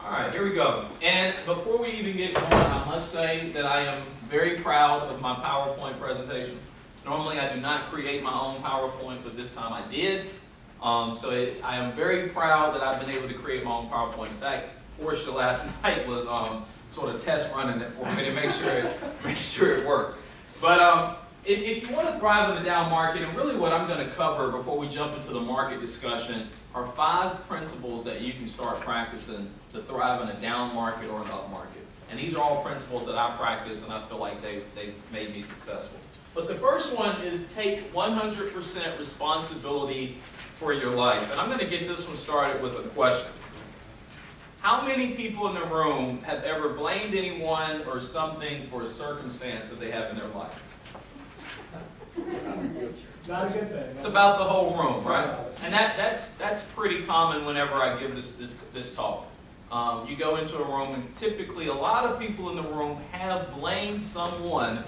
All right, here we go. And before we even get going, I must say that I am very proud of my PowerPoint presentation. Normally, I do not create my own PowerPoint, but this time I did. I am very proud that I've been able to create my own PowerPoint. In fact, portion of last night was sort of test running it for me to make sure it worked. But if you want to thrive in the down market, and really what I'm going to cover before we jump into the market discussion are 5 principles that you can start practicing to thrive in a down market or an up market. And these are all principles that I practice, and I feel like they've made me successful. But the first one is take 100% responsibility for your life. And I'm going to get this one started with a question. How many people in the room have ever blamed anyone or something for a circumstance that they have in their life? Not a good thing. It's about the whole room, right? And that's pretty common whenever I give this talk. You go into a room, and typically a lot of people in the room have blamed someone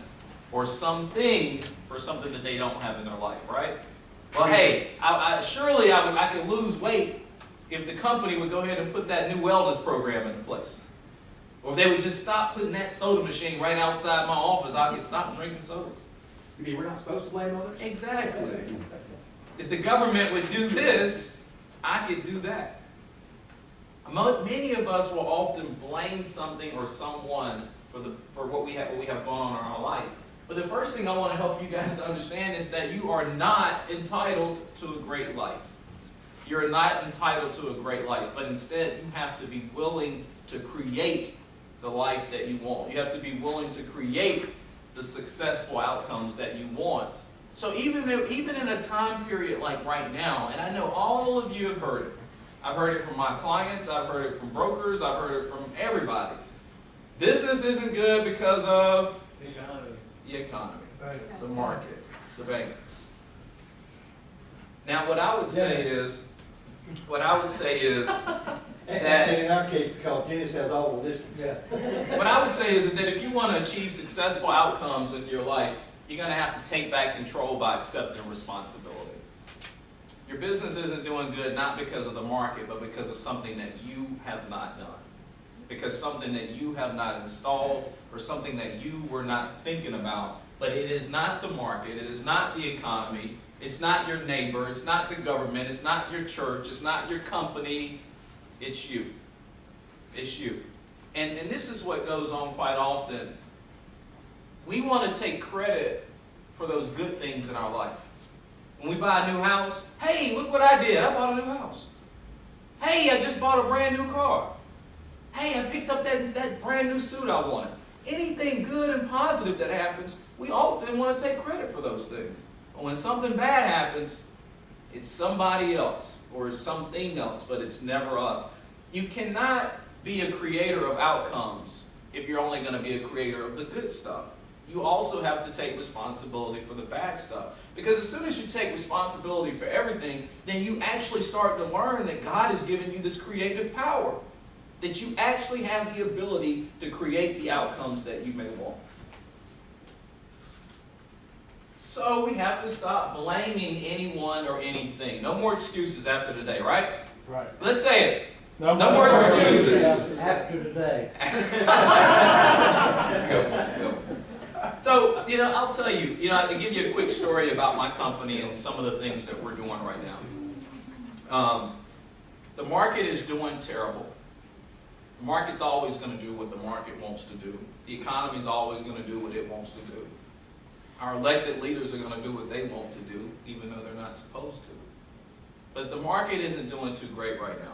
or something for something that they don't have in their life, right? Well, hey, surely I could lose weight if the company would go ahead and put that new wellness program into place. Or if they would just stop putting that soda machine right outside my office, I could stop drinking sodas. You mean we're not supposed to blame others? Exactly. If the government would do this, I could do that. Many of us will often blame something or someone for what we have going on in our life. But the first thing I want to help you guys to understand is that you are not entitled to a great life. You're not entitled to a great life, but instead you have to be willing to create the life that you want. You have to be willing to create the successful outcomes that you want. So even in a time period like right now, and I know all of you have heard it. I've heard it from my clients, I've heard it from brokers, I've heard it from everybody. Business isn't good because of the economy, the market, the banks. Now what I would say is And in our case, because Dennis has all the listings. Yeah. what I would say is that if you want to achieve successful outcomes in your life, you're going to have to take back control by accepting responsibility. Your business isn't doing good not because of the market, but because of something that you have not done. Because something that you have not installed, or something that you were not thinking about. But it is not the market, it is not the economy, it's not your neighbor, it's not the government, it's not your church, it's not your company, it's you. It's you. And this is what goes on quite often. We want to take credit for those good things in our life. When we buy a new house, hey, look what I did. I bought a new house. Hey, I just bought a brand new car. Hey, I picked up that brand new suit I wanted. Anything good and positive that happens, we often want to take credit for those things. But when something bad happens, it's somebody else or something else, but it's never us. You cannot be a creator of outcomes if you're only going to be a creator of the good stuff. You also have to take responsibility for the bad stuff. Because as soon as you take responsibility for everything, then you actually start to learn that God has given you this creative power. That you actually have the ability to create the outcomes that you may want. So we have to stop blaming anyone or anything. No more excuses after today, right? Right. Let's say it. No more excuses. After today. So, I'll tell you, I can give you a quick story about my company and some of the things that we're doing right now. The market is doing terrible. The market's always going to do what the market wants to do. The economy's always going to do what it wants to do. Our elected leaders are going to do what they want to do, even though they're not supposed to. But the market isn't doing too great right now.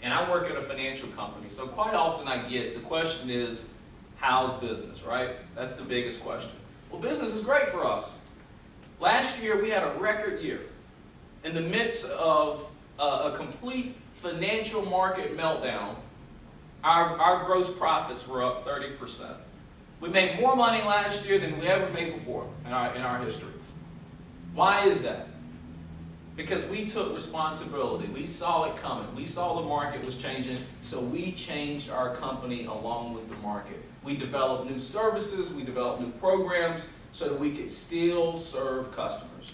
And I work at a financial company, so quite often the question is, how's business, right? That's the biggest question. Well, business is great for us. Last year, we had a record year. In the midst of a complete financial market meltdown, our gross profits were up 30%. We made more money last year than we ever made before in our history. Why is that? Because we took responsibility. We saw it coming. We saw the market was changing, so we changed our company along with the market. We developed new services, we developed new programs so that we could still serve customers.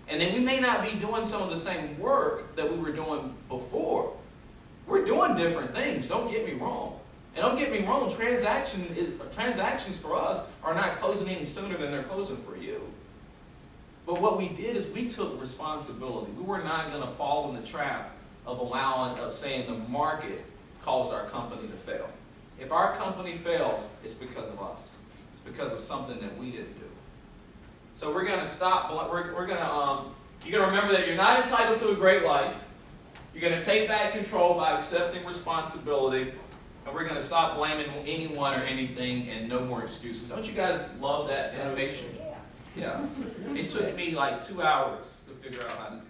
And then we may not be doing some of the same work that we were doing before, We're doing different things, don't get me wrong. And don't get me wrong, transactions for us are not closing any sooner than they're closing for you. But what we did is we took responsibility. We were not going to fall in the trap of saying the market caused our company to fail. If our company fails, it's because of us. It's because of something that we didn't do. So we're going to stop. You're going to remember that you're not entitled to a great life. You're going to take back control by accepting responsibility. And we're going to stop blaming anyone or anything and no more excuses. Don't you guys love that animation? Yeah. It took me like 2 hours to figure out how to do